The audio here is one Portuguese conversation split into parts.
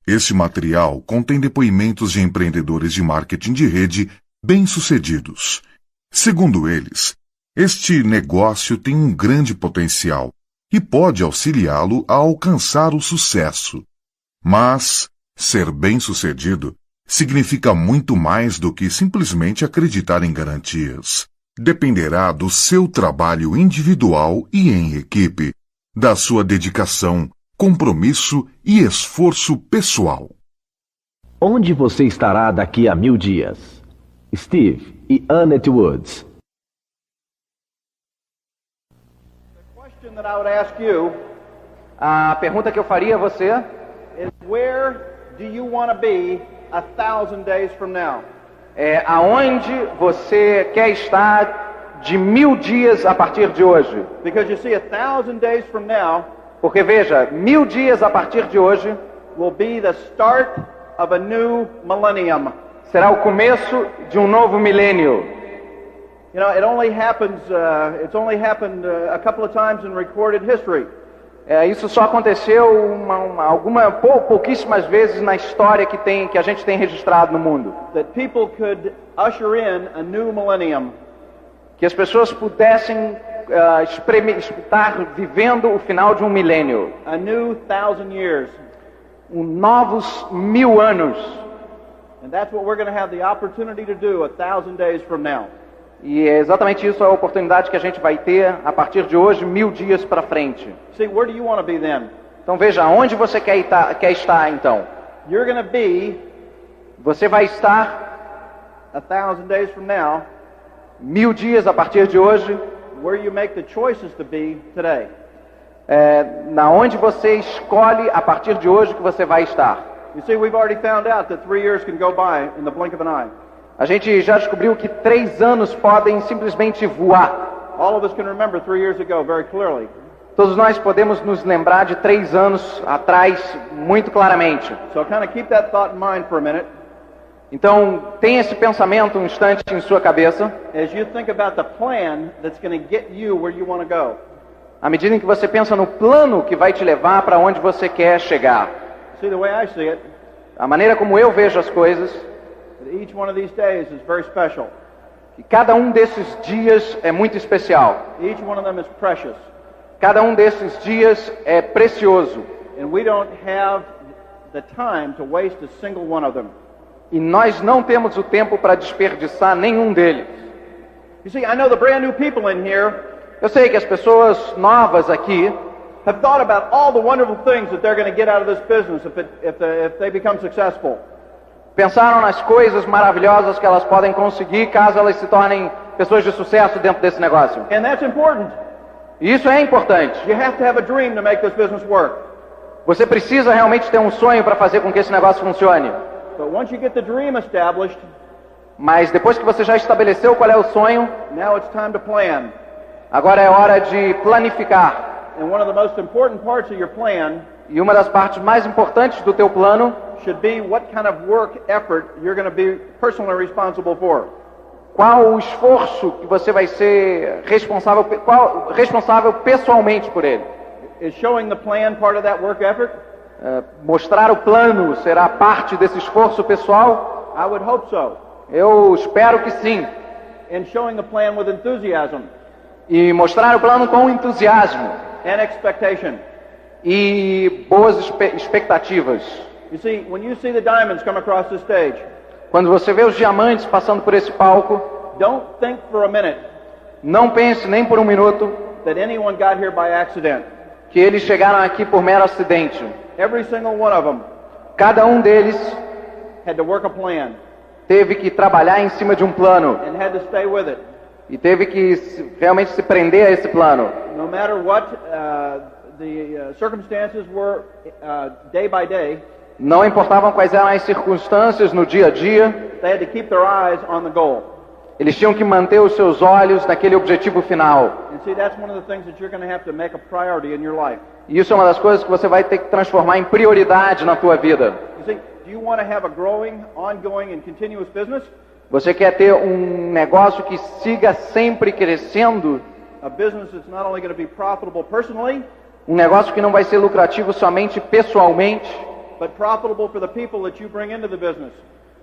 Este material contém depoimentos de empreendedores de marketing de rede bem-sucedidos. Segundo eles, este negócio tem um grande potencial e pode auxiliá-lo a alcançar o sucesso. Mas ser bem-sucedido significa muito mais do que simplesmente acreditar em garantias. Dependerá do seu trabalho individual e em equipe, da sua dedicação, compromisso e esforço pessoal. Onde você estará daqui a 1000 dias? Steve e Annette Woods. A pergunta que eu faria a você is where do you want to be 1,000 days from now? é aonde você quer estar de 1000 dias a partir de hoje. Because you see, 1,000 days from now Porque veja, 1000 dias a partir de hoje will be the start of a new millennium. será o começo de um novo milênio. You know, it's only happened a couple of times in recorded history. Isso só aconteceu pouquíssimas vezes na história que a gente tem registrado no mundo. That people could usher in a new millennium. Que as pessoas pudessem estar vivendo o final de um milênio. A new 1,000 years. Novos 1000 anos. And that's what we're going to have the opportunity to do 1,000 days from now. E é exatamente isso a oportunidade que a gente vai ter a partir de hoje, 1000 dias para frente. See, where do you want to be then? Então veja, onde você quer estar então? You're going to be Você vai estar 1,000 days from now 1000 dias a partir de hoje, where you make the choices to be today. na onde você escolhe a partir de hoje que você vai estar. You see, we've already found out that 3 years can go by in the blink of an eye. A gente já descobriu que 3 anos podem simplesmente voar. All of us can remember 3 years ago very clearly. Todos nós podemos nos lembrar de 3 anos atrás muito claramente. So kind of keep that thought in mind for a minute. Então, tenha esse pensamento um instante em sua cabeça. As you think about the plan that's going to get you where you want to go. À medida em que você pensa no plano que vai te levar para onde você quer chegar. See, the way I see it, A maneira como eu vejo as coisas, that each one of these days is very special. que cada um desses dias é muito especial. Each one of them is precious. Cada um desses dias é precioso. And we don't have the time to waste a single one of them. E nós não temos o tempo para desperdiçar nenhum deles. You see, I know the brand new people in here Eu sei que as pessoas novas aqui have thought about all the wonderful things that they're going to get out of this business if they become successful. pensaram nas coisas maravilhosas que elas podem conseguir caso elas se tornem pessoas de sucesso dentro desse negócio. And that's important. E isso é importante. You have to have a dream to make this business work. Você precisa realmente ter um sonho para fazer com que esse negócio funcione. But once you get the dream established, Mas depois que você já estabeleceu qual é o sonho, now it's time to plan. agora é hora de planificar. And one of the most important parts of your plan E uma das partes mais importantes do teu plano should be what kind of work effort you're going to be personally responsible for. qual o esforço que você vai ser responsável pessoalmente por ele. Is showing the plan part of that work effort? Mostrar o plano será parte desse esforço pessoal? I would hope so. Eu espero que sim. And showing the plan with enthusiasm E mostrar o plano com entusiasmo and expectation. e boas expectativas. You see, when you see the diamonds come across the stage, Quando você vê os diamantes passando por esse palco, don't think for a minute não pense nem por um minuto that anyone got here by accident. que eles chegaram aqui por mero acidente. Every single one of them Cada um deles had to work a plan teve que trabalhar em cima de um plano and had to stay with it. e teve que realmente se prender a esse plano. No matter what the circumstances were day by day, Não importavam quais eram as circunstâncias no dia a dia, they had to keep their eyes on the goal. eles tinham que manter os seus olhos naquele objetivo final. And see, that's one of the things that you're going to have to make a priority in your life. E isso é uma das coisas que você vai ter que transformar em prioridade na tua vida. You see, do you want to have a growing, ongoing, and continuous business? Você quer ter um negócio que siga sempre crescendo? A business that's not only going to be profitable personally, Um negócio que não vai ser lucrativo somente pessoalmente, but profitable for the people that you bring into the business?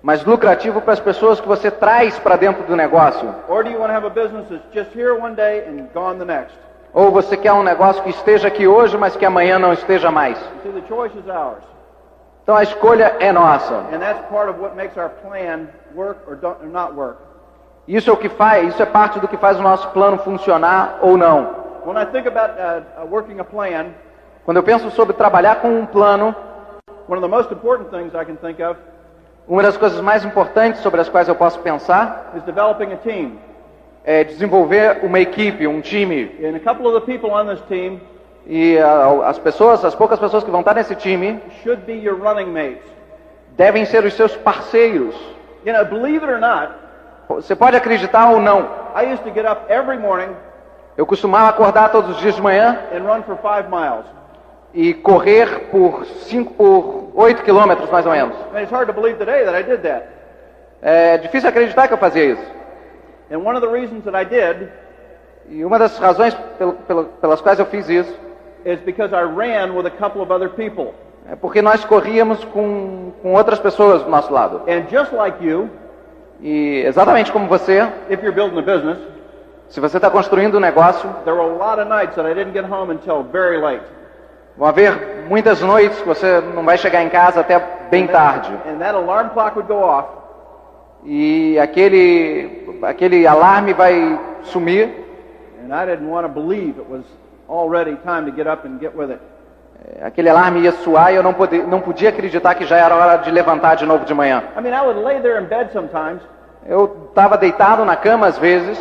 mas lucrativo para as pessoas que você traz para dentro do negócio? Or do you want to have a business that's just here one day and gone the next? Ou você quer um negócio que esteja aqui hoje, mas que amanhã não esteja mais? You see, the choice is ours. Então a escolha é nossa. And that's part of what makes our plan work or not work. Isso é parte do que faz o nosso plano funcionar ou não. When I think about working a plan, Quando eu penso sobre trabalhar com um plano, one of the most important things I can think of uma das coisas mais importantes sobre as quais eu posso pensar is developing a team. é desenvolver uma equipe, um time. And a couple of the people on this team E as poucas pessoas que vão estar nesse time, should be your running mates. devem ser os seus parceiros. You know, believe it or not, Você pode acreditar ou não. I used to get up every morning Eu costumava acordar todos os dias de manhã and run for 5 miles. e correr por 8 quilômetros mais ou menos. And it's hard to believe today that I did that. É difícil acreditar que eu fazia isso. And one of the reasons that I did E uma das razões pelas quais eu fiz isso is because I ran with a couple of other people. é porque nós corríamos com outras pessoas do nosso lado. And just like you, E exatamente como você, if you're building a business, se você está construindo um negócio, there were a lot of nights that I didn't get home until very late. vão haver muitas noites que você não vai chegar em casa até bem tarde. And that alarm clock would go off, E aquele alarme vai sumir. and I didn't want to believe it was already time to get up and get with it. Aquele alarme ia soar e eu não podia acreditar que já era hora de levantar de novo de manhã. I mean, I would lay there in bed sometimes, Eu estava deitado na cama às vezes,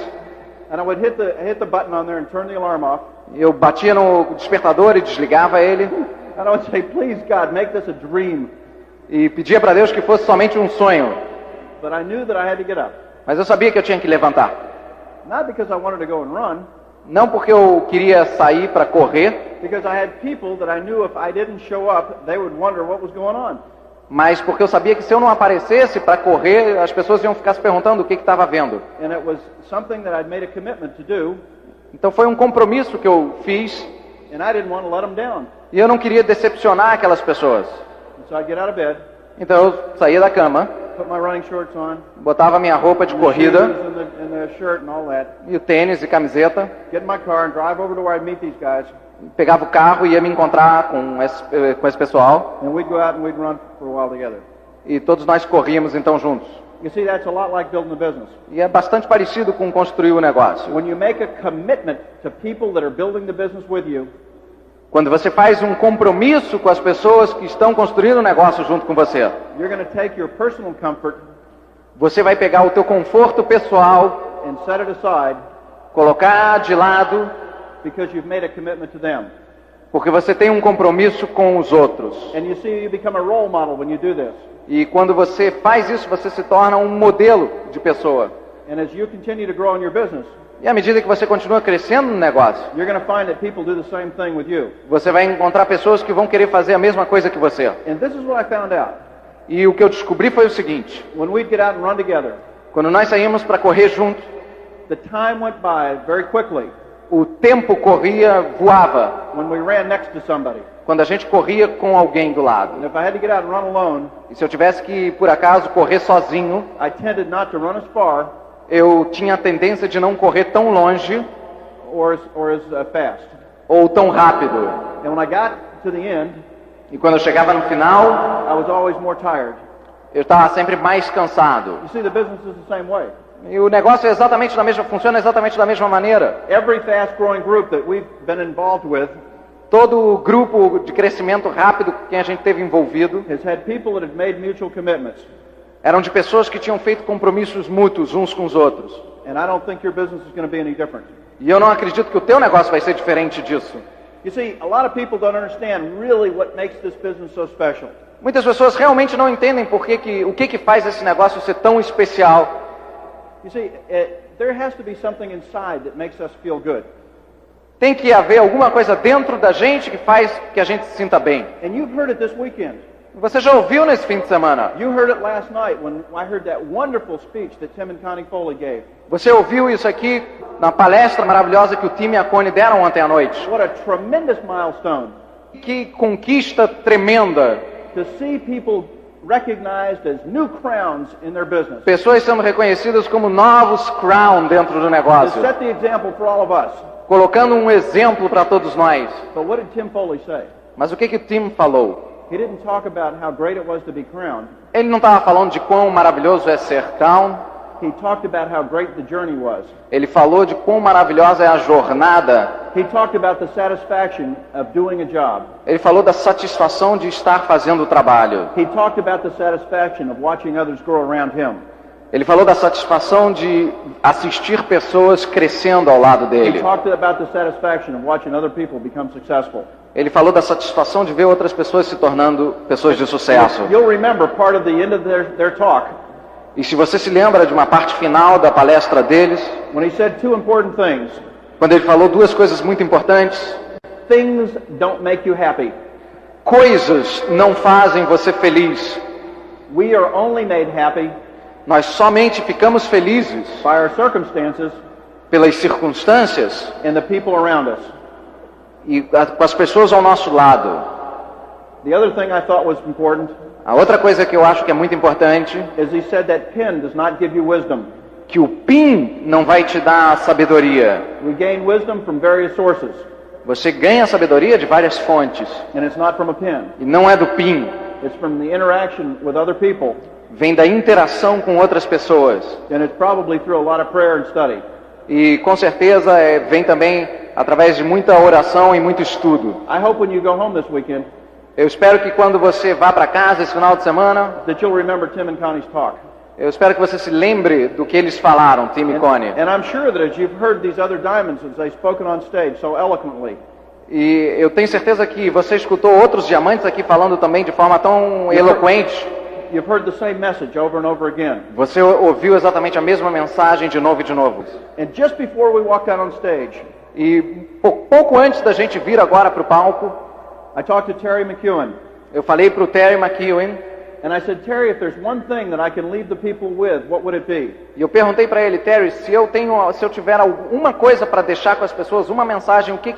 and I would hit the button on there and turn the alarm off. eu batia no despertador e desligava ele And I would say, please God, make this a dream. e pedia para Deus que fosse somente um sonho. But I knew that I had to get up. Mas eu sabia que eu tinha que levantar. Not because I wanted to go and run, Não porque eu queria sair para correr, because I had people that I knew if I didn't show up, they would wonder what was going on. mas porque eu sabia que se eu não aparecesse para correr, as pessoas iam ficar se perguntando o que estava vendo. And it was something that I'd made a commitment to do, Então foi um compromisso que eu fiz and I didn't want to let them down. e eu não queria decepcionar aquelas pessoas. And so I'd get out of bed, Então eu saía da cama, put my running shorts on, botava minha roupa de and corrida the shoes and the shirt and all that, e o tênis e camiseta, get in my car and drive over to where I'd meet these guys, pegava o carro e ia me encontrar com esse pessoal and we'd go out and we'd run for a while together. e todos nós corríamos então juntos. You see, that's a lot like building a business. E é bastante parecido com construir o negócio. When you make a commitment to people that are building the business with you, Quando você faz um compromisso com as pessoas que estão construindo o negócio junto com você, you're going to take your personal comfort você vai pegar o teu conforto pessoal, and set it aside colocar de lado, because you've made a commitment to them. porque você tem um compromisso com os outros. And you see, you become a role model when you do this. E quando você faz isso, você se torna um modelo de pessoa. And as you continue to grow in your business, E à medida que você continua crescendo no negócio, you're going to find that people do the same thing with you. você vai encontrar pessoas que vão querer fazer a mesma coisa que você. And this is what I found out. E o que eu descobri foi o seguinte: When we'd get out and run together, quando nós saímos para correr juntos, the time went by very quickly o tempo corria, voava, when we ran next to somebody. quando a gente corria com alguém do And lado. if I had to get out and run alone, E se eu tivesse que, por acaso, correr sozinho, I tended not to run as far eu tinha a tendência de não correr tão longe or as fast. ou tão rápido. And when I got to the end, E quando eu chegava no final, I was always more tired. eu estava sempre mais cansado. You see, the business is the same way. E o negócio é exatamente funciona exatamente da mesma maneira. Every fast-growing group that we've been involved with Todo o grupo de crescimento rápido com quem a gente teve envolvido has had people that have made mutual commitments. eram de pessoas que tinham feito compromissos mútuos uns com os outros. And I don't think your business is going to be any different. E eu não acredito que o teu negócio vai ser diferente disso. You see, a lot of people don't understand really what makes this business so special. Muitas pessoas realmente não entendem o que faz esse negócio ser tão especial. You see, there has to be something inside that makes us feel good. Tem que haver alguma coisa dentro da gente que faz que a gente se sinta bem. And you've heard it this weekend. Você já ouviu nesse fim de semana? You heard it last night when I heard that wonderful speech that Tim and Connie Foley gave. Você ouviu isso aqui na palestra maravilhosa que o Tim e a Connie deram ontem à noite? What a tremendous milestone. Que conquista tremenda. to see people recognized as new crowns in their business. Pessoas sendo reconhecidas como novos crown dentro do To negócio, set the example for all of us. colocando um exemplo para todos nós. But what did Tim Foley say? Mas o que o Tim falou? He didn't talk about how great it was to be crowned. Ele não estava falando de quão maravilhoso é ser crown. He talked about how great the journey was. Ele falou de quão maravilhosa é a jornada. He talked about the satisfaction of doing a job. Ele falou da satisfação de estar fazendo o trabalho. He talked about the satisfaction of watching others grow around him. Ele falou da satisfação de assistir pessoas crescendo ao lado He dele. talked about the satisfaction of watching other people become successful. Ele falou da satisfação de ver outras pessoas se tornando pessoas de sucesso. You'll remember part of the end of their talk E se você se lembra de uma parte final da palestra deles, when he said two important things. quando ele falou duas coisas muito importantes: Things don't make you happy. coisas não fazem você feliz. We are only made happy Nós somente ficamos felizes by our circumstances pelas circunstâncias and the people around us. e com as pessoas ao nosso lado. The other thing I thought was important A outra coisa que eu acho que é muito importante, is he said that pen does not give you wisdom. que o PIN não vai te dar sabedoria. We gain wisdom from various sources, Você ganha sabedoria de várias fontes. and it's not from a pen. E não é do PIN. It's from the interaction with other people, Vem da interação com outras pessoas. and it's probably through a lot of prayer and study. E com certeza vem também através de muita oração e muito estudo. I hope when you go home this weekend Eu espero que quando você vá para casa esse final de semana, that you'll remember Tim and Connie's talk. eu espero que você se lembre do que eles falaram, Tim e Connie. And I'm sure that as you've heard these other diamonds as they've spoken on stage so eloquently, E eu tenho certeza que você escutou outros diamantes aqui falando também de forma tão eloquente. you've heard the same message over and over again. Você ouviu exatamente a mesma mensagem de novo e de novo. And just before we walked out on stage, E pouco antes da gente vir agora para o palco, I talked to Terry McEwen, eu falei para o Terry McEwen, and I said, Terry, if there's one thing that I can leave the people with, what would it be? e eu perguntei para ele: Terry, se eu tiver alguma coisa para deixar com as pessoas, uma mensagem, o que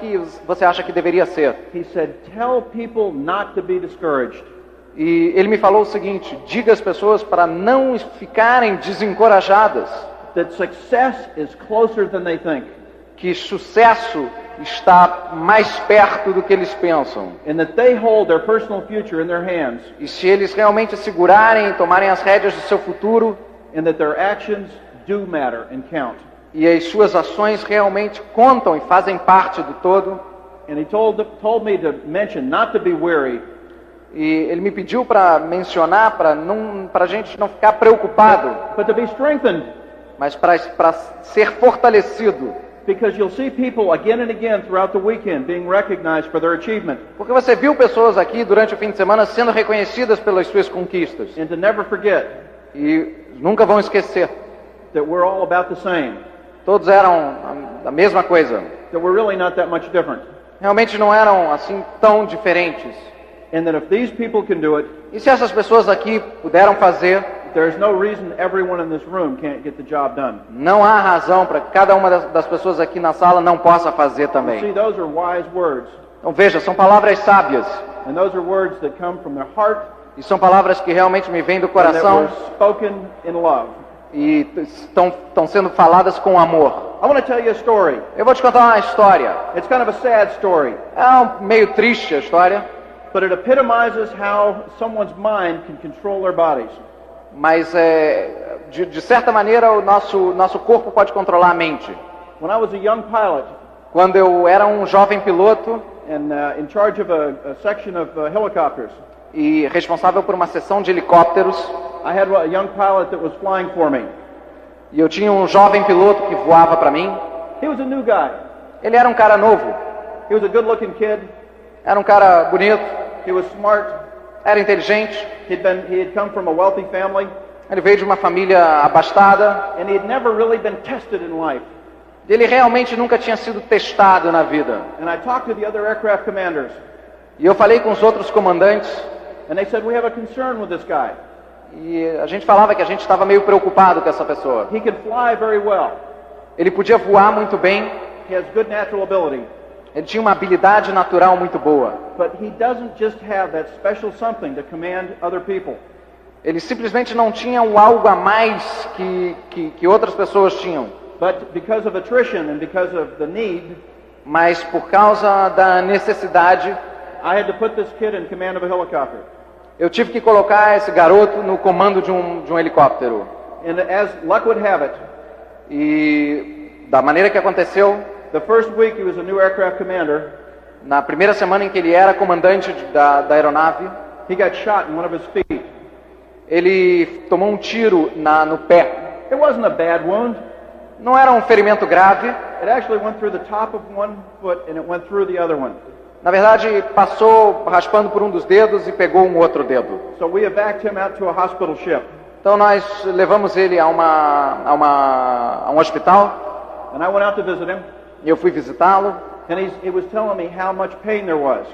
você acha que deveria ser? He said, tell people not to be discouraged. E ele me falou o seguinte: diga às pessoas para não ficarem desencorajadas, That success is closer than they think, que sucesso está mais perto do que eles pensam. and that they hold their personal future in their hands, E se eles realmente segurarem e tomarem as rédeas do seu futuro, and that their actions do matter and count. e as suas ações realmente contam e fazem parte do todo. And he told me to mention not to be weary, E ele me pediu para mencionar, para a gente não ficar preocupado, but to be strengthened, mas para ser fortalecido. because you'll see people again and again throughout the weekend being recognized for their achievement, Porque você viu pessoas aqui durante o fim de semana sendo reconhecidas pelas suas conquistas. and to never forget E nunca vão esquecer. that we're all about the same, Todos eram a mesma coisa. that we're really not that much different, Realmente não eram assim tão diferentes. and that if these people can do it, E se essas pessoas aqui puderam fazer, there's no reason everyone in this room can't get the job done. não há razão para que cada uma das pessoas aqui na sala não possa fazer See, também. those are wise words, Então veja, são palavras sábias. and those are words that come from their heart E são palavras que realmente me vêm do and that coração were spoken in love. e estão sendo faladas com amor. I want to tell you a story. Eu vou te contar uma história. It's kind of a sad story, É meio triste a história, but it epitomizes how someone's mind can control their bodies. mas de certa maneira o nosso corpo pode controlar a mente. When I was a young pilot Quando eu era um jovem piloto and in charge of a section of helicopters, e responsável por uma seção de helicópteros, I had a young pilot that was flying for me. e eu tinha um jovem piloto que voava para mim. He was a new guy. Ele era um cara novo, He was a good-looking kid. era um cara bonito, He was smart. era inteligente, He had come from a wealthy family, ele veio de uma família abastada, and he had never really been tested in life. ele realmente nunca tinha sido testado na vida. And I talked to the other aircraft commanders, E eu falei com os outros comandantes, and they said, we have a concern with this guy. e a gente falava que a gente estava meio preocupado com essa pessoa. He can fly very well. Ele podia voar muito bem, He has good natural ability. Ele tinha uma habilidade natural muito boa. But he doesn't just have that special something to command other people. Ele simplesmente não tinha um algo a mais que outras pessoas tinham. But because of attrition and because of the need, Mas por causa da necessidade, I had to put this kid in command of a helicopter. eu tive que colocar esse garoto no comando de um helicóptero. And as luck would have it, E da maneira que aconteceu, the first week he was a new aircraft commander. na primeira semana em que ele era comandante da aeronave, He got shot in one of his feet. ele tomou um tiro no pé. It wasn't a bad wound. Não era um ferimento grave. It actually went through the top of one foot and it went through the other one. Na verdade, passou raspando por um dos dedos e pegou um outro dedo. So we evacuated him out to a hospital ship. Então nós levamos ele a um hospital And I went out to visit him. e eu fui visitá-lo. And he was telling me how much pain there was.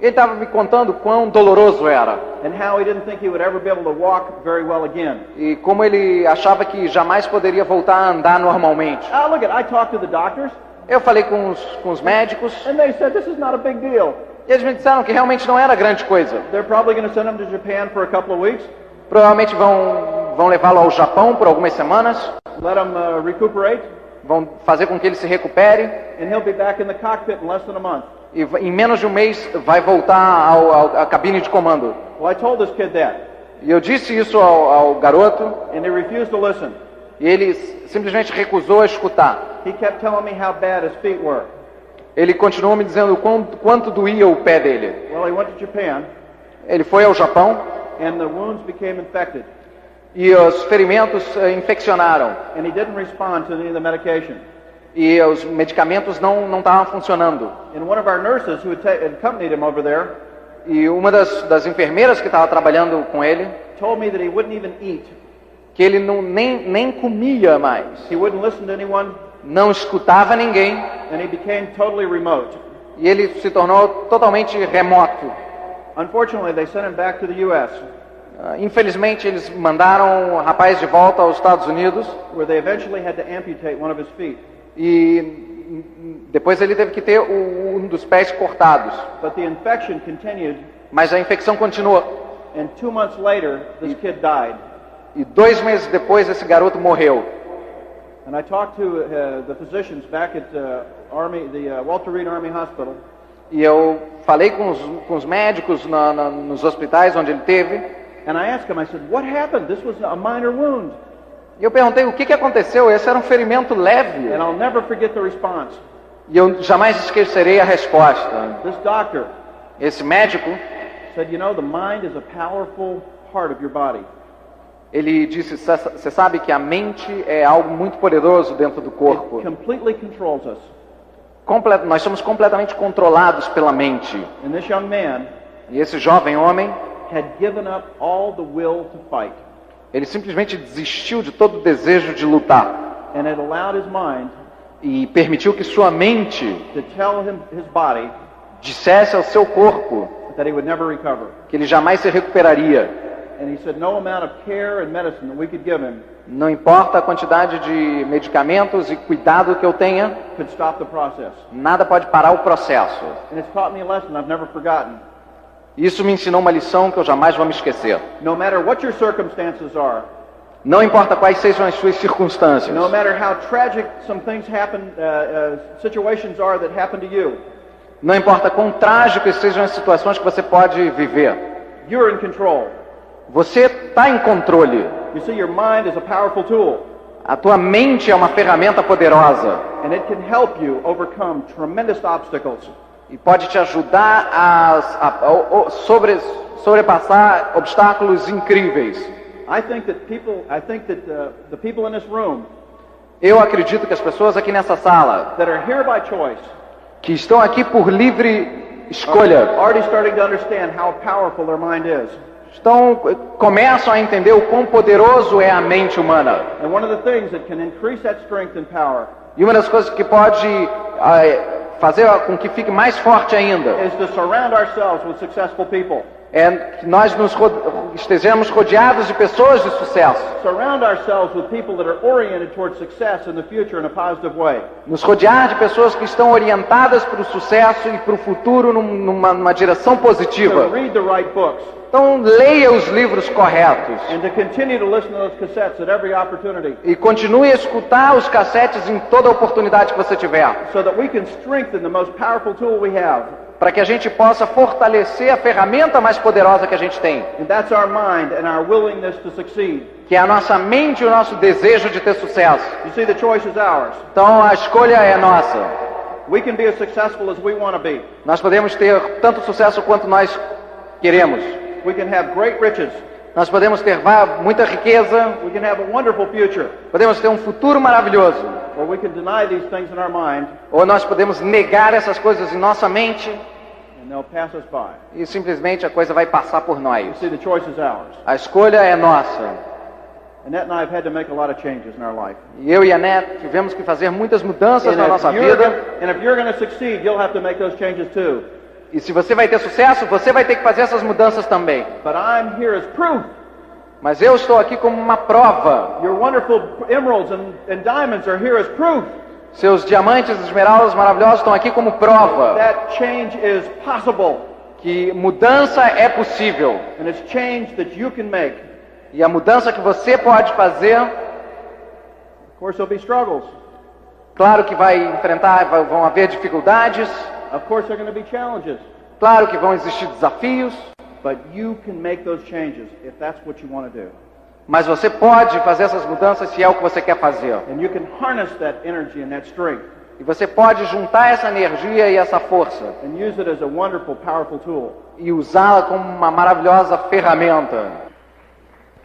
Ele estava me contando quão doloroso era And how he didn't think he would ever be able to walk very well again. e como ele achava que jamais poderia voltar a andar normalmente. Look I talked to the doctors Eu falei com os médicos and they said this is not a big deal. e eles me disseram que realmente não era grande coisa. They're probably going to send him to Japan for a couple of weeks. Provavelmente vão levá-lo ao Japão por algumas semanas, Let him recuperate. vão fazer com que ele se recupere And he'll be back in the cockpit in less than a month. e em menos de um mês vai voltar à cabine de comando. Well, I told this kid that. E eu disse isso ao garoto And he refused to listen. e ele simplesmente recusou a escutar. He kept telling me how bad his feet were. Ele continuou me dizendo quanto doía o pé dele. Well, he went to Japan Ele foi ao Japão and the wounds became infected. e os ferimentos infeccionaram And he didn't respond to any of the medication. e os medicamentos não estavam funcionando. And one of our nurses who had accompanied him over there E uma das enfermeiras que estava trabalhando com ele, told me that he wouldn't even eat. que ele nem comia mais, He wouldn't listen to anyone, não escutava ninguém and he became totally remote. e ele se tornou totalmente remoto. Unfortunately, they sent him back to the U.S., Infelizmente, eles mandaram o rapaz de volta aos Estados Unidos where they eventually had to amputate one of his feet. e depois ele teve que ter um dos pés cortados. But the infection continued, Mas a infecção continuou. and 2 months later, this kid died. E 2 meses depois, esse garoto morreu. And I talked to the physicians back at the Walter Reed Army Hospital, E eu falei com os médicos nos hospitais onde ele teve. and I asked him, I said, what happened? This was a minor wound. E eu perguntei o que aconteceu. Esse era um ferimento leve. And I'll never forget the response. E eu jamais esquecerei a resposta. This doctor Esse médico, said, you know, the mind is a powerful part of your body. ele disse, você sabe que a mente é algo muito poderoso dentro do corpo. It completely controls us. Nós somos completamente controlados pela mente. And this young man E esse jovem homem, had given up all the will to fight, ele simplesmente desistiu de todo o desejo de lutar. and it allowed his mind E permitiu que sua mente to tell his body dissesse ao seu corpo that he would never recover. que ele jamais se recuperaria. And he said no amount of care and medicine that we could give him Não importa a quantidade de medicamentos e cuidado que eu tenha, could stop the process. nada pode parar o processo. And it's taught me a lesson I've never forgotten. Isso me ensinou uma lição que eu jamais vou me esquecer. No matter what your circumstances are, Não importa quais sejam as suas circunstâncias, no matter how tragic some things happen, situations are that happen to you, não importa quão trágicas sejam as situações que você pode viver, you're in control. você está em controle. You see, your mind is a powerful tool, A tua mente é uma ferramenta poderosa and it can help you overcome tremendous obstacles. e pode te ajudar a sobrepassar obstáculos incríveis. I think that the people in this room Eu acredito que as pessoas aqui nessa sala, that are here by choice que estão aqui por livre escolha, are already starting to understand how powerful their mind is. começam a entender o quão poderoso é a mente humana. And one of the things that can increase that strength and power E uma das coisas que pode fazer com que fique mais forte ainda is to surround ourselves with successful people. é que nós estejamos rodeados de pessoas de sucesso. Surround ourselves with people that are oriented towards success in the future in a positive way. Nos rodear de pessoas que estão orientadas para o sucesso e para o futuro numa direção To positiva. read the right books. Então leia os livros corretos And to continue to listen to those cassettes at every opportunity. e continue a escutar os cassetes em toda oportunidade que você tiver, So that we can strengthen the most powerful tool we have. para que a gente possa fortalecer a ferramenta mais poderosa que a gente tem, And that's our mind and our willingness to succeed. que é a nossa mente e o nosso desejo de ter sucesso. You see, the choice is ours. Então a escolha é nossa. We can be as successful as we want to be. Nós podemos ter tanto sucesso quanto nós queremos. We can have great riches. Nós podemos ter muita riqueza, We can have a wonderful future. podemos ter um futuro maravilhoso, Or we can deny these things in our mind ou nós podemos negar essas coisas em nossa mente and they'll pass us by. e simplesmente a coisa vai passar por You nós. see, the choice is ours. A escolha é nossa. Annette and I have had to make a lot of changes in our life. E eu e a Annette tivemos que fazer muitas mudanças na nossa And vida. if you're going to succeed, you'll have to make those changes too. E se você vai ter sucesso, você vai ter que fazer essas mudanças também. But I'm here as proof. Mas eu estou aqui como uma prova. Your wonderful emeralds and diamonds are here as proof Seus diamantes e esmeraldas maravilhosos estão aqui como prova that change is possible. que mudança é possível. And it's change that you can make. E a mudança que você pode fazer, Of course, there'll be struggles. claro que vai enfrentar, vão haver dificuldades, Of course, there are going to be challenges. claro que vão existir desafios, But you can make those changes if that's what you want to do. mas você pode fazer essas mudanças se é o que você quer fazer. And you can harness that energy and that strength E você pode juntar essa energia e essa força and use it as a wonderful, powerful tool. e usá-la como uma maravilhosa ferramenta.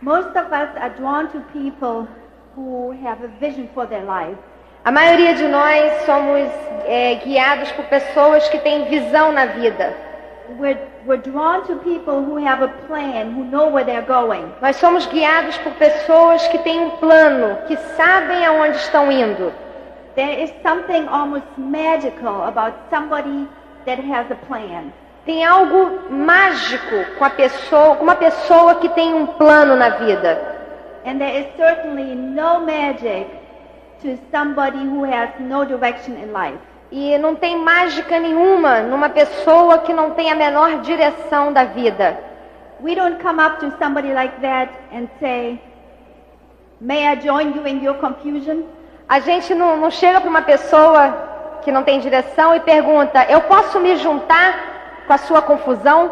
Most of us are drawn to people who have a vision for their life. A maioria de nós somos guiados por pessoas que têm visão na vida. We're drawn to people who have a plan, who know where they're going. Nós somos guiados por pessoas que têm um plano, que sabem aonde estão indo. There is something almost magical about somebody that has a plan. Tem algo mágico com uma pessoa que tem um plano na vida. And there is certainly no magic to somebody who has no direction in life. E não tem mágica nenhuma numa pessoa que não tem a menor direção da vida. We don't come up to somebody like that and say, "May I join you in your confusion?" A gente não chega para uma pessoa que não tem direção e pergunta: eu posso me juntar com a sua confusão?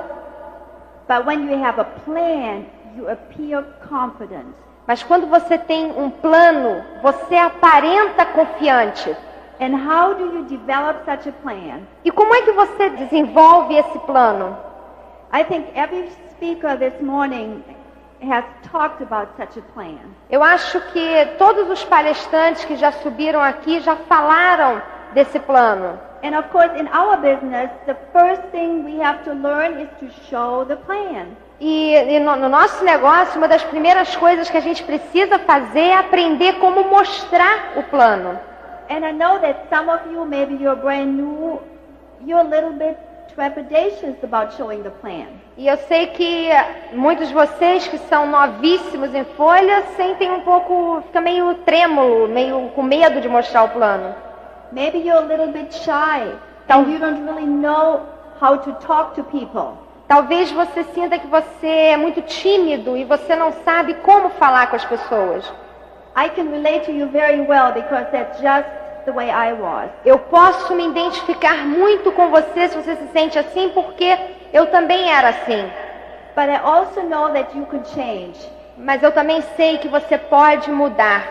But when you have a plan, you appear confident. Mas quando você tem um plano, você aparenta confiante. And how do you develop such a plan? E como é que você desenvolve esse plano? I think every speaker this morning has talked about such a plan. Eu acho que todos os palestrantes que já subiram aqui já falaram desse plano. And of course, in our business, the first thing we have to learn is to show the plan. E no nosso negócio, uma das primeiras coisas que a gente precisa fazer é aprender como mostrar o plano. And I know that some of you, maybe you're brand new, you're a little bit trepidatious about showing the plan. E eu sei que muitos de vocês que são novíssimos em folha sentem um pouco, fica meio trêmulo, meio com medo de mostrar o plano. Maybe you're a little bit shy and you don't really know how to talk to people. Talvez você sinta que você é muito tímido e você não sabe como falar com as pessoas. I can relate to you very well because that's just the way I was. Eu posso me identificar muito com você se você se sente assim, porque eu também era assim. But I also know that you can change. Mas eu também sei que você pode mudar.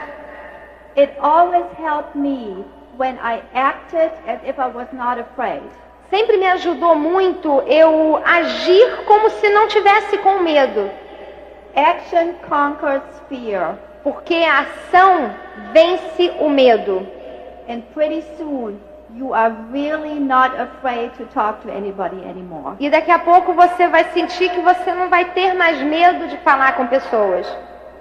It always helped me when I acted as if I was not afraid. Sempre me ajudou muito eu agir como se não tivesse com medo. Action conquers fear. Porque a ação vence o medo. And pretty soon you are really not afraid to talk to anybody anymore. E daqui a pouco você vai sentir que você não vai ter mais medo de falar com pessoas.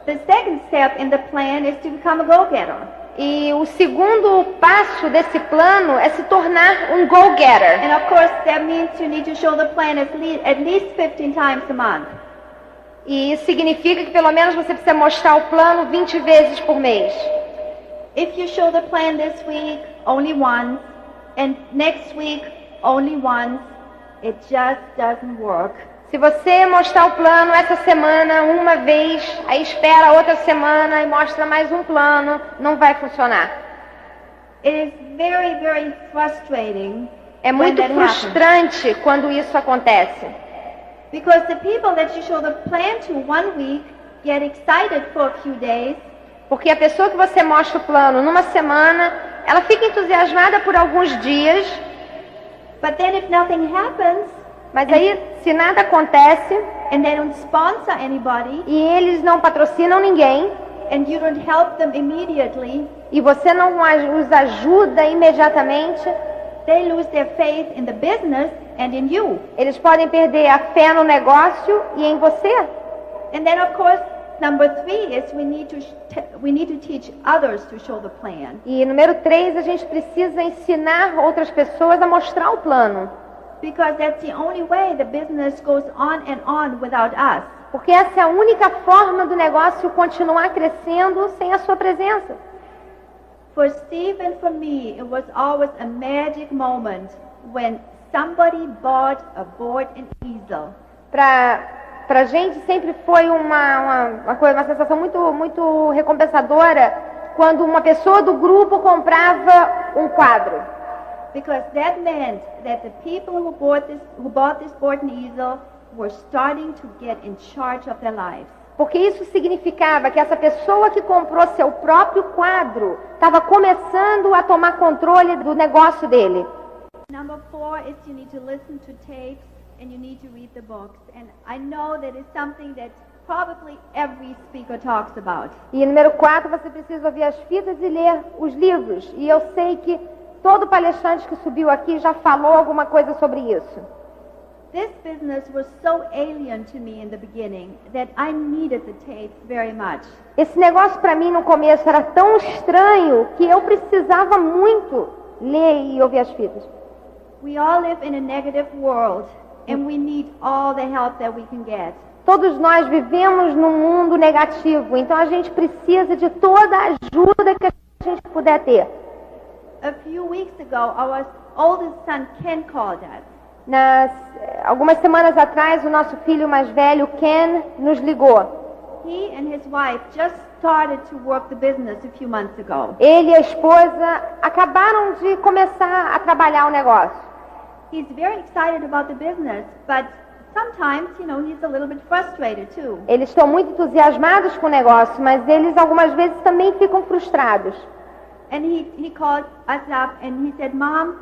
The second step in the plan is to become a go-getter. E o segundo passo desse plano é se tornar um go-getter. And of course, that means you need to show the plan at least 15 times a month. E isso significa que pelo menos você precisa mostrar o plano 20 vezes por mês. If you show the plan this week only once, and next week only once, it just doesn't work. Se você mostrar o plano essa semana uma vez, aí espera outra semana e mostra mais um plano, não vai funcionar. It is very, very frustrating É when muito that happens. frustrante quando isso acontece. Because the people that you show the plan to one week get excited for a few days, Porque a pessoa que você mostra o plano numa semana, ela fica entusiasmada por alguns dias, but then if nothing happens, mas aí se nada acontece and they don't sponsor anybody, e eles não patrocinam ninguém, and you don't help them immediately, e você não os ajuda imediatamente, they lose their faith in the business and in you. eles podem perder a fé no negócio e em você. And then of course, number 3 is we need to teach others to show the plan. E número 3, a gente precisa ensinar outras pessoas a mostrar o plano. Because that's the only way the business goes on without us. Porque essa é a única forma do negócio continuar crescendo sem a sua presença. For Steve and for me, it was always a magic moment when somebody bought a board and easel. Pra gente sempre foi uma sensação muito recompensadora quando uma pessoa do grupo comprava um quadro. Because that meant that the people who bought this board and easel were starting to get in charge of their lives. Porque isso significava que essa pessoa que comprou seu próprio quadro estava começando a tomar controle do negócio dele. Number 4 is you need to listen to tapes and you need to read the books. And I know that is something that probably every speaker talks about. E número 4, você precisa ouvir as fitas e ler os livros. E eu sei que todo palestrante que subiu aqui já falou alguma coisa sobre isso. This business was so alien to me in the beginning that I needed the tapes very much. Esse negócio para mim no começo era tão estranho que eu precisava muito ler e ouvir as fitas. We all live in a negative world and we need all the help that we can get. Todos nós vivemos num mundo negativo, então a gente precisa de toda a ajuda que a gente puder ter. A few weeks ago, our oldest son Ken called us. Algumas semanas atrás, o nosso filho mais velho, Ken, nos ligou. He and his wife just started to work the business a few months ago. Ele e a esposa acabaram de começar a trabalhar o negócio. He's very excited about the business, but sometimes, he's a little bit frustrated too. Eles estão muito entusiasmados com o negócio, mas eles algumas vezes também ficam frustrados. And he called us up and he said, Mom,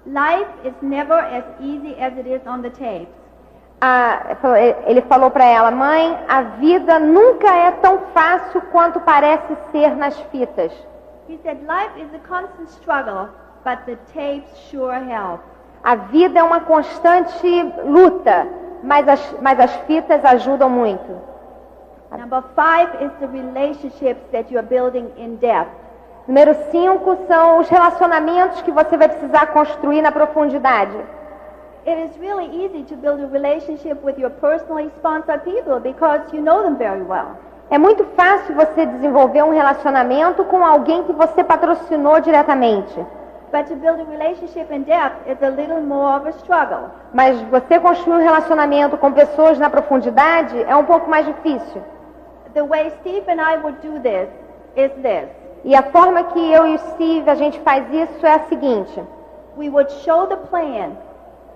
life is never as easy as it is on the tapes. Ele falou para ela, mãe, a vida nunca é tão fácil quanto parece ser nas fitas. He said, life is a constant struggle, but the tapes sure help. A vida é uma constante luta, mas as fitas ajudam muito. Number 5 is the relationships that you are building in depth. Número 5 são os relacionamentos que você vai precisar construir na profundidade. It is really easy to build a relationship with your personally sponsored people because you know them very well. É muito fácil você desenvolver um relacionamento com alguém que você patrocinou diretamente. But to build a relationship in depth is a little more of a struggle. Mas você construir um relacionamento com pessoas na profundidade é um pouco mais difícil. The way Steve and I would do this is this. E a forma que eu e o Steve a gente faz isso é a seguinte. We would show the plan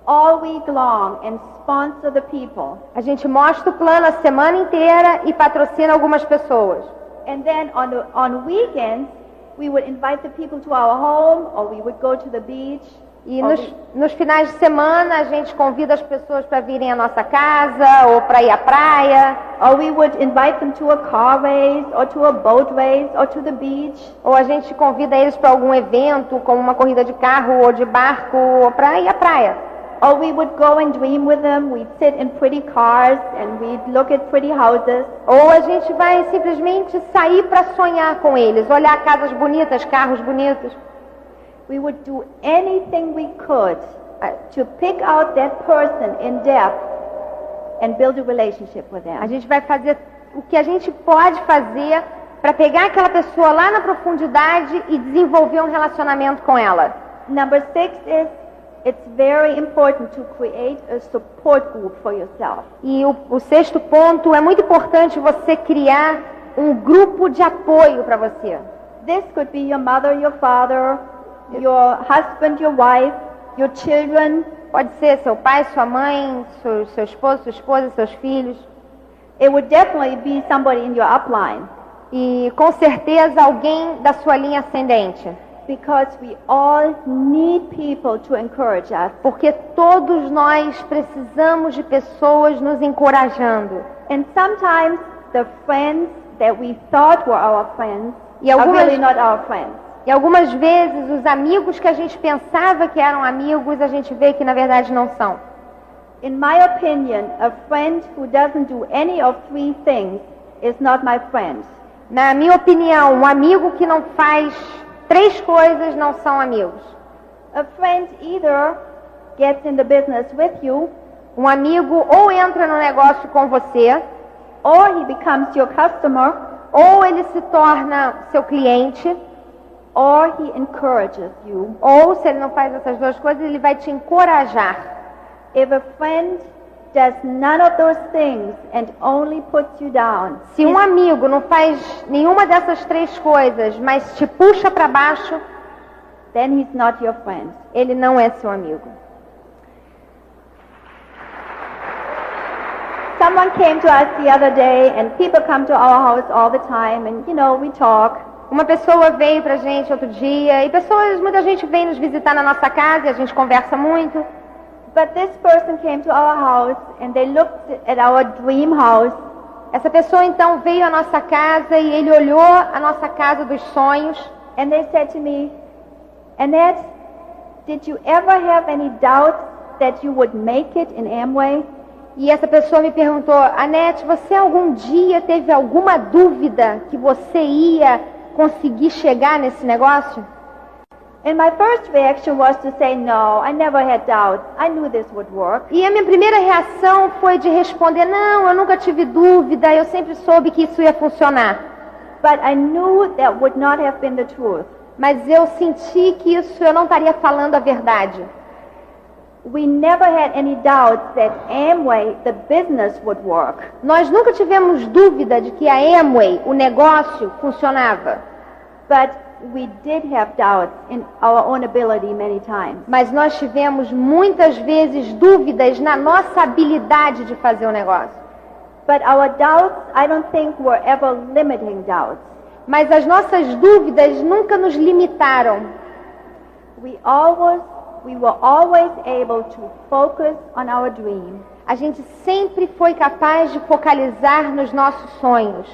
all week long and sponsor the people. A gente mostra o plano a semana inteira e patrocina algumas pessoas. And then on weekends, we would invite the people to our home or we would go to the beach. E nos finais de semana a gente convida as pessoas para virem à nossa casa ou para ir à praia. Or we would invite them to a car race or to a boat race or to the beach. Ou a gente convida eles para algum evento, como uma corrida de carro ou de barco, ou para ir à praia. Or we would go and dream with them. We'd sit in pretty cars and we'd look at pretty houses. Ou a gente vai simplesmente sair para sonhar com eles, olhar casas bonitas, carros bonitos. We would do anything we could to pick out that person in depth and build a relationship with them. A gente vai fazer o que a gente pode fazer para pegar aquela pessoa lá na profundidade e desenvolver um relacionamento com ela. Number 6 is it's very important to create a support group for yourself. E o sexto ponto, é muito importante você criar um grupo de apoio para você. This could be your mother, your father, your husband, your wife, your children. Pode ser seu pai, sua mãe, seu esposo, sua esposa, seus filhos. It would definitely be somebody in your upline. E com certeza alguém da sua linha ascendente. Because we all need people to encourage us. Porque todos nós precisamos de pessoas nos encorajando. And sometimes the friends that we thought were our friends are really not our friends. E algumas vezes os amigos que a gente pensava que eram amigos, a gente vê que na verdade não são. In my opinion, a friend who doesn't do any of 3 things is not my friend. Na minha opinião, um amigo que não faz 3 coisas não são amigos. A friend either gets in the business with you, um amigo ou entra no negócio com você, or he becomes your customer, ou ele se torna seu cliente, or he encourages you. Ou se ele não faz essas 2 coisas, ele vai te encorajar. If a friend does none of those things and only puts you down, se um amigo não faz nenhuma dessas 3 coisas, mas te puxa para baixo, then he's not your friend. Ele não é seu amigo. Someone came to us the other day, and people come to our house all the time, and we talk. Uma pessoa veio pra gente outro dia, e muita gente vem nos visitar na nossa casa e a gente conversa muito. But this person came to our house and they looked at our dream house. Essa pessoa então veio à nossa casa e ele olhou a nossa casa dos sonhos. And they said to me, Annette, did you ever have any doubt that you would make it in Amway? E essa pessoa me perguntou, Annette, você algum dia teve alguma dúvida que você ia conseguir chegar nesse negócio? And my first reaction was to say, no, I never had doubts. I knew this would work. E a minha primeira reação foi de responder, não, eu nunca tive dúvida, eu sempre soube que isso ia funcionar. But I knew that would not have been the truth. Mas eu senti que isso eu não estaria falando a verdade. We never had any doubts that Amway, the business, would work. Nós nunca tivemos dúvida de que a Amway, o negócio, funcionava. But we did have doubts in our own ability many times. Mas nós tivemos muitas vezes dúvidas na nossa habilidade de fazer o negócio. But our doubts, I don't think, were ever limiting doubts. Mas as nossas dúvidas nunca nos limitaram. We were always able to focus on our dream. A gente sempre foi capaz de focalizar nos nossos sonhos.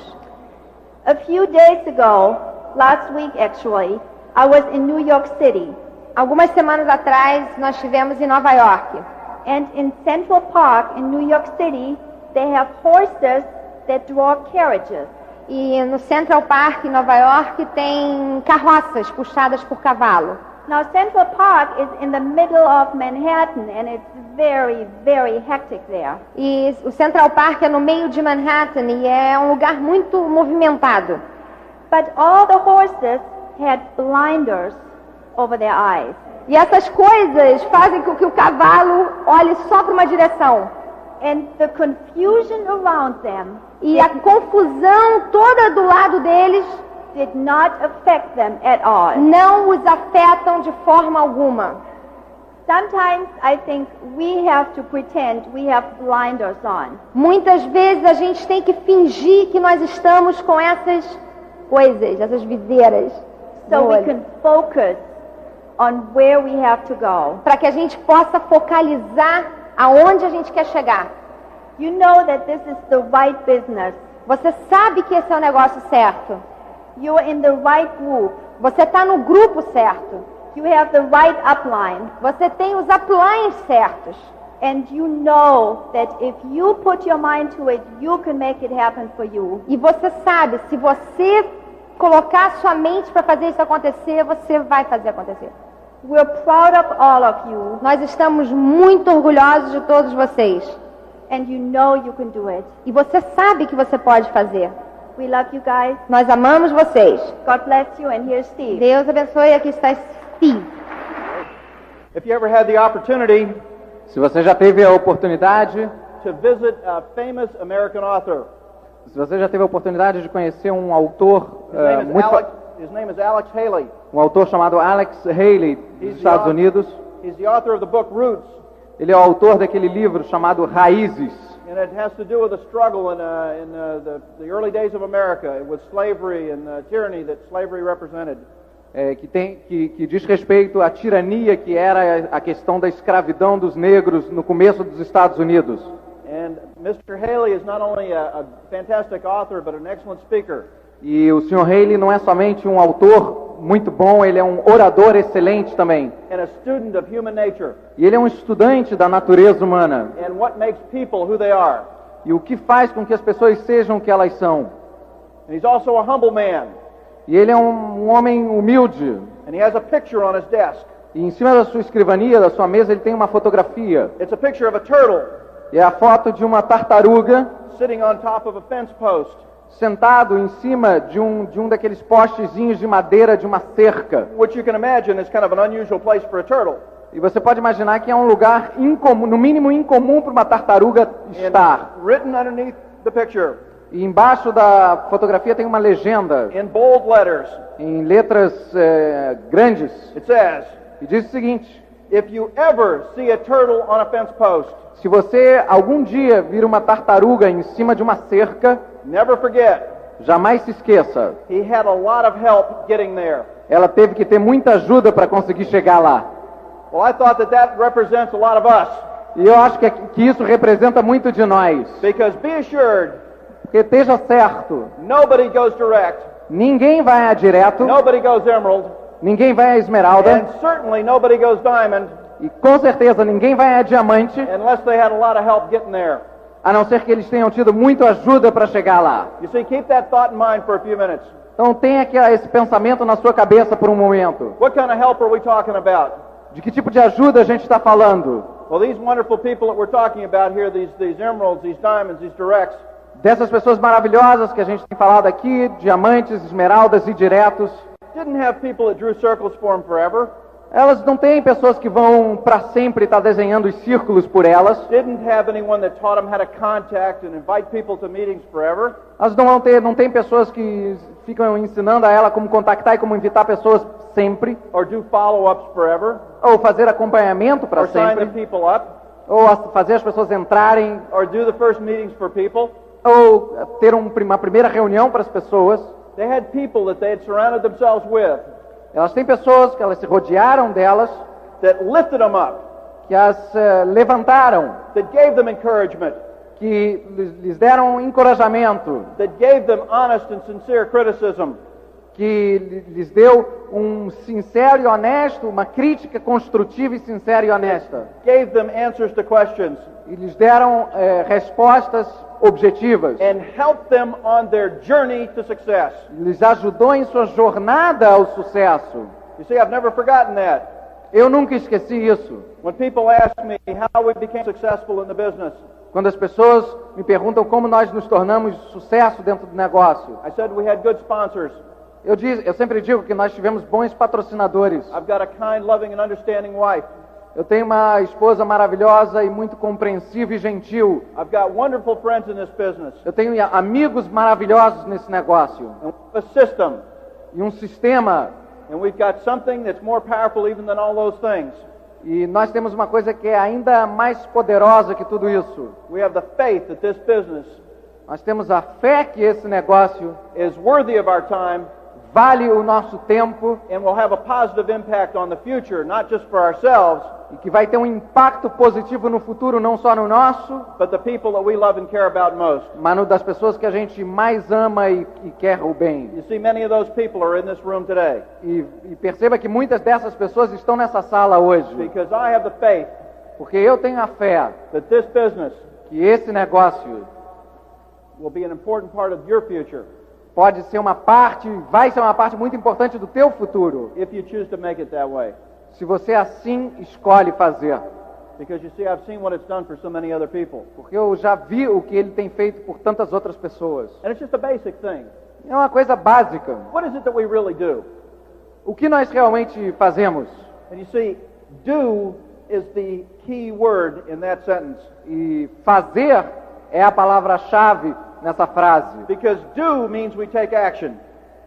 A few days ago, last week actually, I was in New York City. Algumas semanas atrás, nós estivemos em Nova York. And in Central Park in New York City, they have horses that draw carriages. E no Central Park em Nova York tem carroças puxadas por cavalo. Now Central Park is in the middle of Manhattan and it's very, very hectic there. E o Central Park é no meio de Manhattan e é um lugar muito movimentado. But all the horses had blinders over their eyes. E essas coisas fazem com que o cavalo olhe só para uma direção. And the confusion around them, e a confusão toda do lado deles, did not affect them at all. Não os afetam de forma alguma. Sometimes I think we have to pretend we have blinders on. Muitas vezes a gente tem que fingir que nós estamos com essas coisas, essas viseiras. So we can focus on where we have to go. Para que a gente possa focalizar aonde a gente quer chegar. You know that this is the right business. Você sabe que esse é o negócio certo. You're in the right group. Você está no grupo certo. You have the right upline. Você tem os uplines certos. And you know that if you put your mind to it, you can make it happen for you. E você sabe, se você colocar sua mente para fazer isso acontecer, você vai fazer acontecer. We're proud of all of you, Nós estamos muito orgulhosos de todos vocês. and you know you can do it. E você sabe que você pode fazer. We love you guys. Nós amamos vocês. God bless you, and here's Steve. Deus abençoe. Aqui está Steve. If you ever had the opportunity Se você já teve a oportunidade, to visit a famous American author, se você já teve a oportunidade de conhecer um autor his name is Alex Haley. um autor chamado Alex Haley dos Estados Unidos, He's the author of the book Roots, ele é o autor daquele livro chamado Raízes. and it has to do with the struggle in the early days of America with slavery and tyranny that slavery represented. Que diz respeito à tirania que era a questão da escravidão dos negros no começo dos Estados Unidos. And Mr. Haley is not only a fantastic author, but an excellent speaker. E o Sr. Haley não é somente um autor muito bom, ele é um orador excelente também. And a student of human nature E ele é um estudante da natureza humana. and what makes people who they are. E o que faz com que as pessoas sejam o que elas são. And he's also a humble man, E ele é um homem humilde. and he has a picture on his desk. E em cima da sua escrivania, da sua mesa, ele tem uma fotografia. It's a picture of a turtle E é a foto de uma tartaruga sitting on top of a fence post, sentado em cima de um daqueles postezinhos de madeira de uma cerca. which you can imagine is kind of an unusual place for a turtle. E você pode imaginar que é um lugar incomum, no mínimo incomum para uma tartaruga estar. And written underneath the picture E embaixo da fotografia tem uma legenda in bold letters, em letras grandes. it says, E diz o seguinte: if you ever see a turtle on a fence post, se você algum dia vir uma tartaruga em cima de uma cerca, never forget, jamais se esqueça. he had a lot of help getting there. Ela teve que ter muita ajuda para conseguir chegar lá. Well, I thought that represents a lot of us, E eu acho que isso representa muito de nós. because be assured, Porque esteja certo, nobody goes direct, ninguém vai a direto, nobody goes emerald, ninguém vai a esmeralda, and certainly nobody goes diamond e com certeza ninguém vai a diamante, unless they had a lot of help getting there. a não ser que eles tenham tido muita ajuda para chegar lá. You see, keep that thought in mind for a few minutes. Então tenha esse pensamento na sua cabeça por um momento. What kind of help are we talking about? De que tipo de ajuda a gente está falando? Well, these wonderful people that we're talking about here, these emeralds, these diamonds, these directs, Dessas pessoas maravilhosas que a gente tem falado aqui, diamantes, esmeraldas e diretos, didn't have people that drew circles for them forever, elas não têm pessoas que vão para sempre estar desenhando os círculos por elas. didn't have anyone that taught them how to contact and invite people to meetings forever. Elas não têm pessoas que ficam ensinando a ela como contactar e como invitar pessoas sempre, Or do follow-ups forever, ou fazer acompanhamento para or sign the sempre, people up, ou fazer as pessoas entrarem, or do the first meetings for people. ou ter uma primeira reunião para as pessoas. They had people that they had surrounded themselves with Elas têm pessoas que elas se rodearam delas, that lifted them up, que as levantaram, that gave them encouragement, que lhes deram encorajamento, that gave them honest and sincere criticism, que lhes deu um sincero e honesto, uma crítica construtiva e sincera e honesta. gave them answers to questions, E lhes deram respostas objetivas. and helped them on their journey to success. Lhes ajudou em sua jornada ao sucesso. You see, I've never forgotten that. Eu nunca esqueci isso. When people ask me how we became successful in the business, Quando as pessoas me perguntam como nós nos tornamos sucesso dentro do negócio, I said we had good sponsors. eu sempre digo que nós tivemos bons patrocinadores. I've got a kind, loving, and understanding wife. Eu tenho uma esposa maravilhosa e muito compreensiva e gentil. I've got wonderful friends in this business. Eu tenho amigos maravilhosos nesse negócio. And we have a system. E um sistema. And we've got something that's more powerful even than all those things. E nós temos uma coisa que é ainda mais poderosa que tudo isso. We have the faith that this business Nós temos a fé que esse negócio is worthy of our time, vale o nosso tempo and will have a positive impact on the future, not just for ourselves, e que vai ter um impacto positivo no futuro, não só no nosso, but the people that we love and care about most. mas no das pessoas que a gente mais ama e quer o bem. You see, many of those people are in this room today E perceba que muitas dessas pessoas estão nessa sala hoje, because I have the faith porque eu tenho a fé that this business que esse negócio will be an important part of your future pode ser uma parte, vai ser uma parte muito importante do teu futuro, if you choose to make it that way. se você assim escolhe fazer. Because you see, I've seen what it's done for so many other people. Porque eu já vi o que ele tem feito por tantas outras pessoas. And it's just a basic thing. É uma coisa básica. What is it that we really do? O que nós realmente fazemos? And you see, do is the key word in that sentence. E fazer é a palavra-chave nessa frase. Because do means we take action.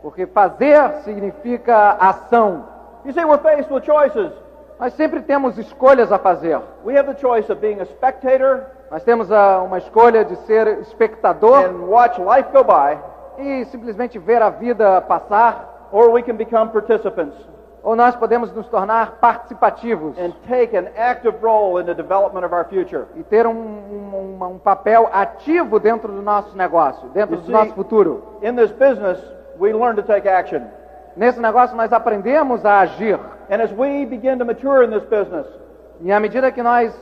Porque fazer significa ação. You see, we're faced with choices. Nós sempre temos escolhas a fazer. We have the choice of being a spectator Nós temos uma escolha de ser espectador and watch life go by, e simplesmente ver a vida passar, or we can become participants ou nós podemos nos tornar participativos and take an active role in the development of our future. e ter um papel ativo dentro do nosso negócio, dentro You do see, nosso futuro. In this business, we learn to take action. Nesse negócio nós aprendemos a agir. And as we begin to mature in this business, E à medida que nós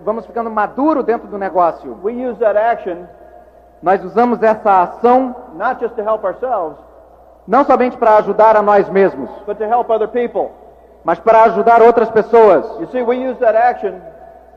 vamos ficando maduro dentro do negócio, we use that action nós usamos essa ação not just to help ourselves, não somente para ajudar a nós mesmos, but to help other people. mas para ajudar outras pessoas. You see, we use that action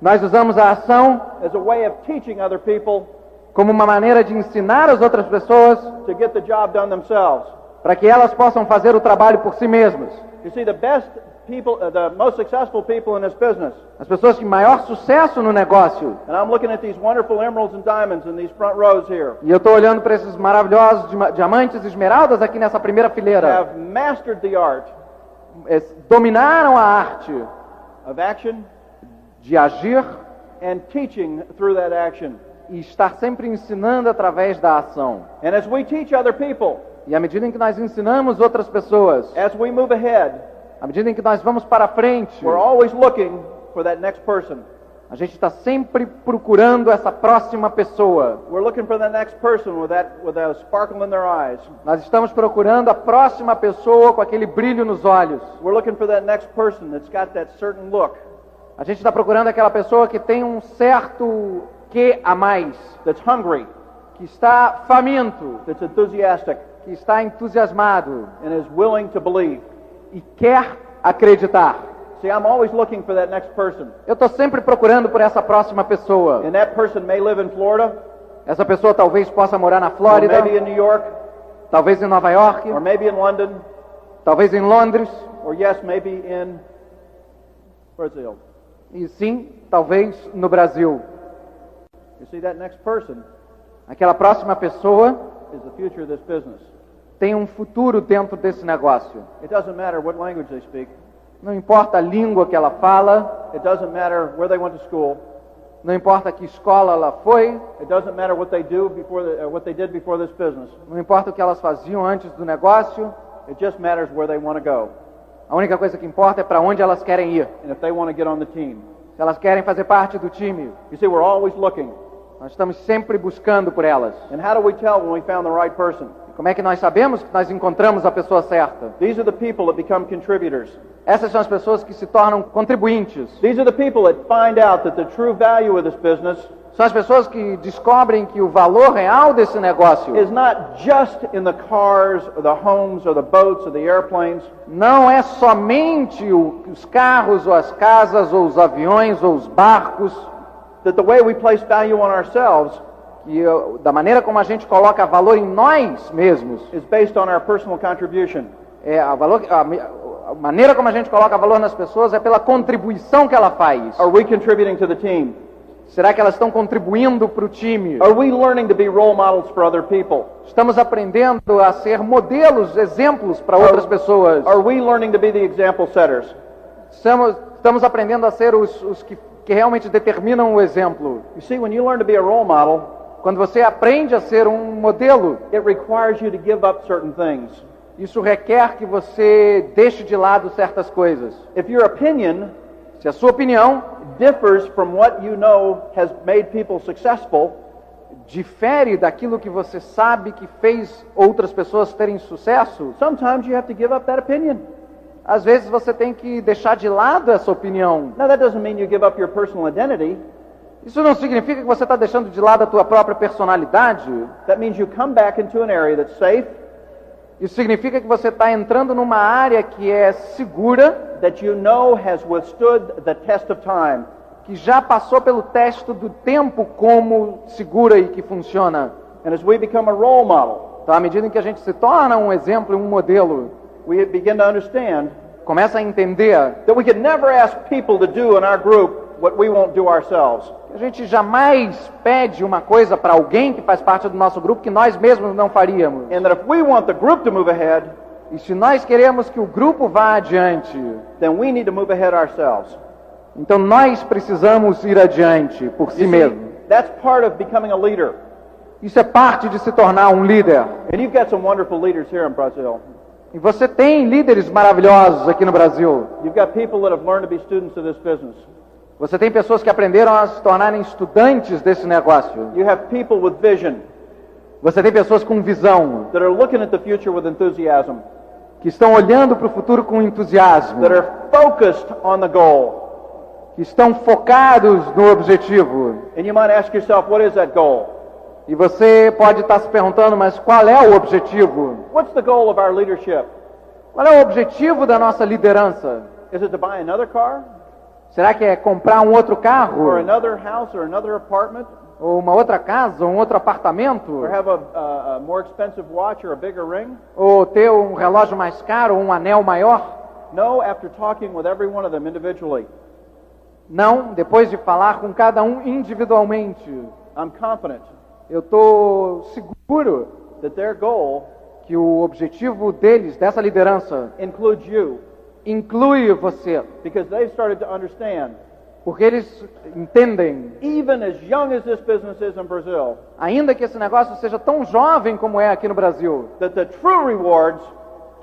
Nós usamos a ação as a way of teaching other people como uma maneira de ensinar as outras pessoas to get the job done themselves. para que elas possam fazer o trabalho por si mesmas. You see, the best people, the most successful people in this business, As pessoas que maior sucesso no negócio, and I'm looking at these wonderful emeralds and diamonds in these front rows here, e eu estou olhando para esses maravilhosos diamantes e esmeraldas aqui nessa primeira fileira, have mastered the art dominaram a arte of action de agir and teaching through that action. e estar sempre ensinando através da ação. And as we teach other people, E à medida em que nós ensinamos outras pessoas, as we move ahead, à medida em que nós vamos para frente, we're always looking for that next person. a gente está sempre procurando essa próxima pessoa. We're looking for that next person with a sparkle in their eyes. Nós estamos procurando a próxima pessoa com aquele brilho nos olhos. We're looking for that next person that's got that certain look, A gente está procurando aquela pessoa que tem um certo quê a mais, that's hungry, que está faminto, that's enthusiastic, que está entusiasmado and is willing to believe. e quer acreditar. See, I'm always looking for that next person. Eu estou sempre procurando por essa próxima pessoa. And that person may live in Florida, Essa pessoa talvez possa morar na or Flórida, maybe in New York, talvez em Nova York, or maybe in London, talvez em Londres, or yes, maybe in Brazil. e sim, talvez no Brasil. You see, that next person Aquela próxima pessoa is the future of this business. tem um futuro dentro desse negócio. It doesn't matter what language they speak. Não importa a língua que ela fala, It doesn't matter where they went to school. não importa que escola ela foi, It doesn't matter what they do what they did before this business. não importa o que elas faziam antes do negócio, It just matters where they want to go a única coisa que importa é para onde elas querem ir. and if they want to get on the team. Se elas querem fazer parte do time, You see, we're always looking. nós estamos sempre buscando por elas. And how do we tell when we found the right person? E como é que nós sabemos que nós encontramos a pessoa certa? These are the people that become contributors. Essas são as pessoas que se tornam contribuintes. These are the people that find out that the true value of this business São as pessoas que descobrem que o valor real desse negócio is not just in the cars or the homes or the boats or the airplanes, não é somente os carros ou as casas ou os aviões ou os barcos, that the way we place value on ourselves que da maneira como a gente coloca valor em nós mesmos, is based on our personal contribution. a maneira como a gente coloca valor nas pessoas é pela contribuição que ela faz. Are we contributing to the team? Será que elas estão contribuindo para o time? Are we learning to be role models for other people? Estamos aprendendo a ser modelos, exemplos para outras pessoas. Are we learning to be the example setters? Estamos aprendendo a ser os que realmente determinam o exemplo. You see, when you learn to be a role model, Quando você aprende a ser um modelo, it requires you to give up certain things. Isso requer que você deixe de lado certas coisas. If your opinion Se a sua opinião differs from what you know has made people successful, difere daquilo que você sabe que fez outras pessoas terem sucesso, sometimes you have to give up that opinion. às vezes você tem que deixar de lado essa opinião. Now, that doesn't mean you give up your personal identity. Isso não significa que você está deixando de lado a tua própria personalidade. That means you come back into an area that's safe, Isso significa que você está entrando numa área que é segura, that you know has withstood the test of time. que já passou pelo teste do tempo como segura e que funciona. And as we become a role model, Então, à medida em que a gente se torna um exemplo e um modelo, we begin to understand começa a entender that we can never ask people to do in our group what we won't do ourselves. que a gente jamais pede uma coisa para alguém que faz parte do nosso grupo que nós mesmos não faríamos. And that if we want the group to move ahead, E se nós queremos que o grupo vá adiante, then we need to move ahead ourselves. então nós precisamos ir adiante por si You see, mesmo. that's part of becoming a leader. Isso é parte de se tornar um líder. And you've got some wonderful leaders here in Brazil. E você tem líderes maravilhosos aqui no Brasil. You've got people that have learned to be students of this business. Você tem pessoas que aprenderam a se tornarem estudantes desse negócio. You have people with vision Você tem pessoas com visão, that are looking at the future with enthusiasm, que estão olhando para o futuro com entusiasmo, that are focused on the goal. que estão focados no objetivo. And you might ask yourself, what is that goal? E você pode estar se perguntando, mas qual é o objetivo? What's the goal of our leadership? Qual é o objetivo da nossa liderança? Is it to buy another car? Será que é comprar um outro Or carro? another house or another apartment? Ou uma outra casa? Ou um outro apartamento? Or have a more expensive watch or a bigger ring? Ou ter um relógio mais caro? Ou um anel maior? No, after talking with every one of them individually, Não, depois de falar com cada um individualmente. I'm confident Eu estou seguro that their goal que o objetivo deles, dessa liderança, includes you, inclui você. because they've started to understand, Porque eles entendem, even as young as this business is in Brazil, ainda que esse negócio seja tão jovem como é aqui no Brasil, that the true rewards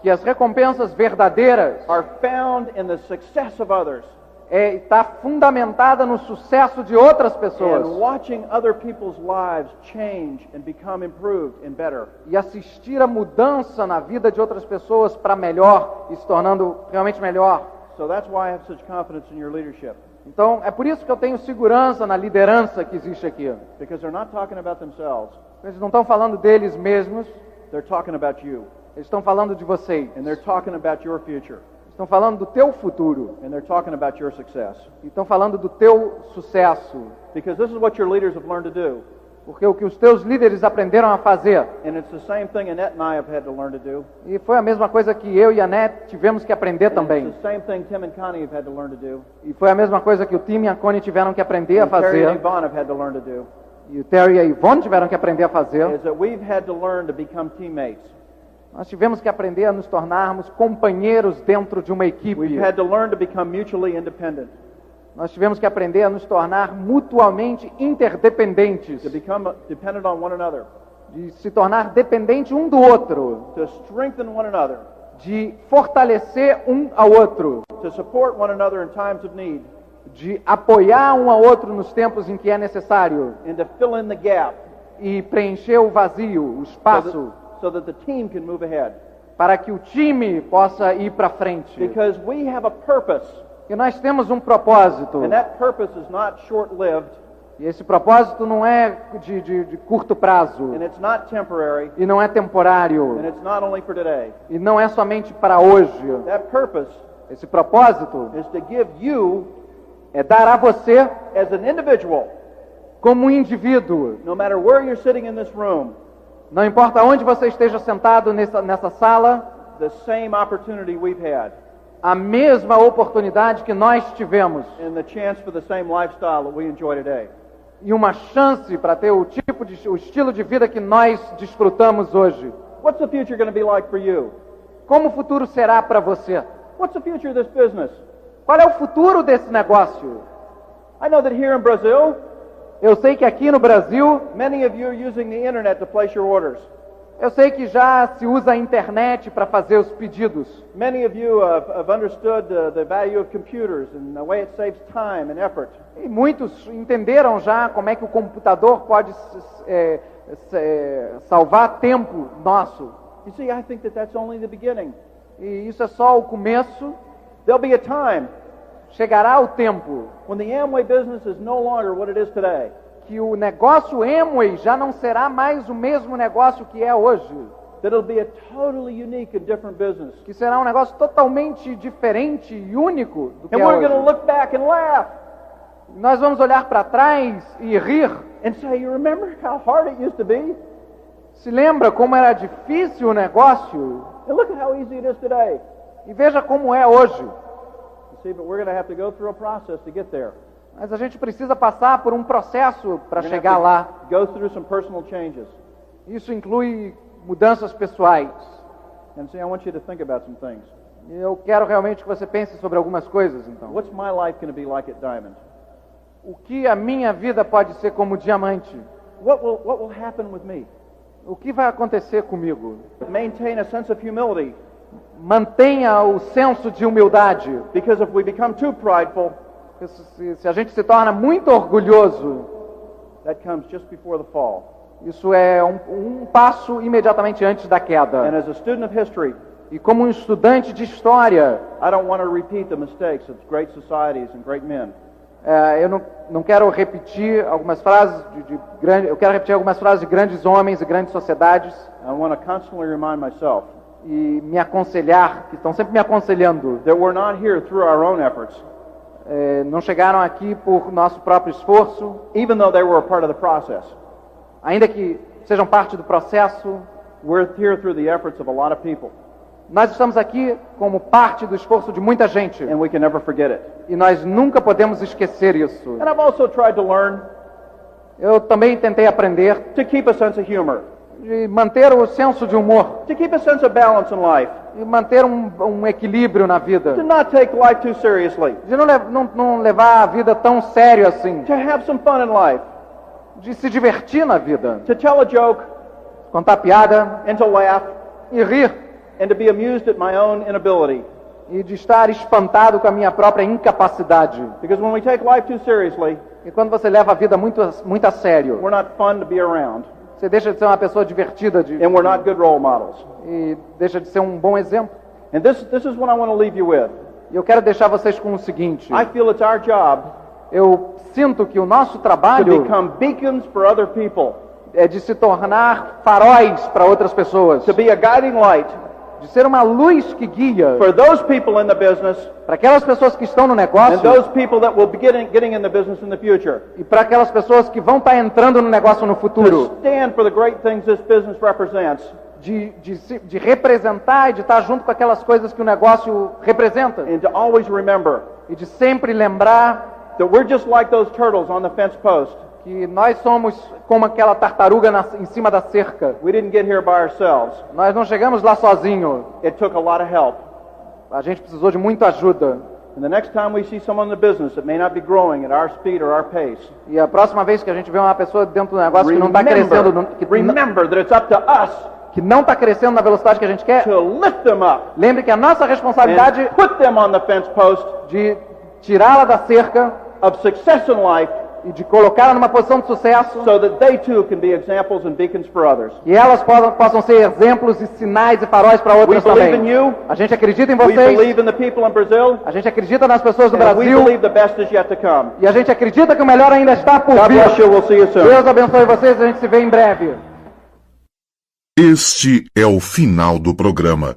que as recompensas verdadeiras are found in the success of others. Está fundamentada no sucesso de outras And pessoas. watching other people's lives change and become improved and better. E assistir a mudança na vida de outras pessoas para melhor e se tornando realmente melhor. So that's why I have such confidence in your leadership. Então, é por isso que eu tenho segurança na liderança que existe aqui. Because they're not talking about themselves. Eles não estão falando deles mesmos, They're talking about you. eles estão falando de vocês. And they're talking about your future. Estão falando do teu futuro. And they're talking about your success. E estão falando do teu sucesso. Because this is what your leaders have learned to do. Porque o que os teus líderes aprenderam a fazer. And it's the same thing Annette and I have had to learn to do. E foi a mesma coisa que eu e a Annette tivemos que aprender And também. it's the same thing Tim and Connie have had to learn to do. E foi a mesma coisa que o Tim e a Connie tiveram que aprender a And Terry and fazer. Yvonne have had to learn to do. E o Terry e a Yvonne tiveram que aprender a fazer. Is that we've had to learn to become teammates. Nós tivemos que aprender a nos tornarmos companheiros dentro de uma equipe. We've had to learn to become mutually independent. Nós tivemos que aprender a nos tornar mutuamente interdependentes. To become dependent on one another. De se tornar dependente um do outro. To strengthen one another. De fortalecer um ao outro. To support one another in times of need. De apoiar um ao outro nos tempos em que é necessário. And to fill in the gap. E preencher o vazio, o espaço. So that the team can move ahead. Para que o time possa ir para frente. Because we have a purpose. Porque nós temos um propósito. And that purpose is not short-lived. E esse propósito não é de curto prazo. And it's not temporary. E não é temporário. And it's not only for today. E não é somente para hoje. That purpose Esse propósito is to give you, é dar a você, as an individual, como um indivíduo, no matter where you're sitting in this room, não importa onde você esteja sentado nessa sala, the same opportunity we've had. a mesma oportunidade que nós tivemos. And the chance for the same lifestyle that we enjoy today. E uma chance para ter o estilo de vida que nós desfrutamos hoje. What's the future going to be like for you? Como o futuro será para você? What's the future of this business? Qual é o futuro desse negócio? I know that here in Brazil, Eu sei que aqui no Brasil, many of you are using the internet to place your orders. Eu sei que já se usa a internet para fazer os pedidos. Many of you have understood the value of computers and the way it saves time and effort. E muitos entenderam já como é que o computador pode salvar tempo nosso. You see, I think that that's only the beginning. E isso é só o começo. There'll be a time Chegará o tempo when the Amway business is no longer what it is today. que o negócio Amway já não será mais o mesmo negócio que é hoje. That it'll be a totally unique and different business. Que será um negócio totalmente diferente e único do que And é we're going to hoje. look back and laugh Nós vamos olhar para trás e rir. and say, you remember how hard it used to be? Se lembra como era difícil o negócio? And look at how easy it is today. E veja como é hoje. You see, but we're going to have to go through a process to get there. Mas a gente precisa passar por um processo para We're gonna chegar have lá. to go through some personal changes. Isso inclui mudanças pessoais. And see, I want you to think about some things. Eu quero realmente que você pense sobre algumas coisas, então. What's my life going to be like at Diamond? O que a minha vida pode ser como diamante? What will happen with me? O que vai acontecer comigo? Maintain a sense of humility, Mantenha o senso de humildade. because if we become too prideful, Porque se a gente se torna muito orgulhoso, that comes just before the fall. isso é um passo imediatamente antes da And queda. as a student of history, E como um estudante de história, I don't want to repeat the mistakes of great societies and great men. eu não quero repetir algumas frases eu quero repetir algumas frases de grandes homens e grandes sociedades I want to constantly remind myself e me aconselhar, que estão sempre me aconselhando. that we're not here through our own efforts, Não chegaram aqui por nosso próprio esforço, even though they were a part of the process. ainda que sejam parte do processo. We're here through the efforts of a lot of people, Nós estamos aqui como parte do esforço de muita gente and we can never forget it. e nós nunca podemos esquecer isso. And I've also tried to learn Eu também tentei aprender to keep a sense of humor, de manter o senso de humor to keep a sense of balance in life, e manter um equilíbrio na vida, to not take life too seriously, de não levar a vida tão sério assim, to have some fun in life, de se divertir na vida, to tell a joke contar piada and to laugh, e rir and to be amused at my own inability. e de estar espantado com a minha própria incapacidade. Because when we take life too seriously, E quando você leva a vida muito a sério, we're not fun to be around, você deixa de ser uma pessoa divertida and we're not good role models. e deixa de ser um bom exemplo. And this is what I want to leave you with. E eu quero deixar vocês com o seguinte: I feel it's our job eu sinto que o nosso to trabalho become beacons for other people, é de se tornar faróis para outras pessoas, to be a guiding light de ser uma luz que guia for those people in the business para aquelas pessoas que estão no and negócio those people that will be getting in the business in the future, e para aquelas pessoas que vão estar entrando no negócio no to futuro, stand for the great things this business represents, de representar e de estar junto com aquelas coisas que o negócio representa and to always remember e de sempre lembrar that we're just like those turtles on the fence post. que nós somos como aquela tartaruga em cima da cerca. We didn't get here by ourselves. Nós não chegamos lá sozinho. It took a lot of help. A gente precisou de muita ajuda. And the next time we see someone in the business that may not be growing at our speed or our pace, E a próxima vez que a gente vê uma pessoa dentro do negócio que não está crescendo, remember that it's up to us que não está crescendo na velocidade que a gente quer, to lift them up lembre que a nossa responsabilidade and put them on the fence post de tirá-la da cerca of success in life e de colocá-la numa posição de sucesso, so that they too can be examples and beacons for others. e elas possam ser exemplos e sinais e faróis para We outras believe também. in you. A gente acredita em We vocês, believe in the people in Brazil. a gente acredita nas pessoas do And we Brasil, believe the best is yet to come. e a gente acredita que o melhor ainda está por God vir. bless you. We'll see you soon. Deus abençoe vocês, a gente se vê em breve. Este é o final do programa.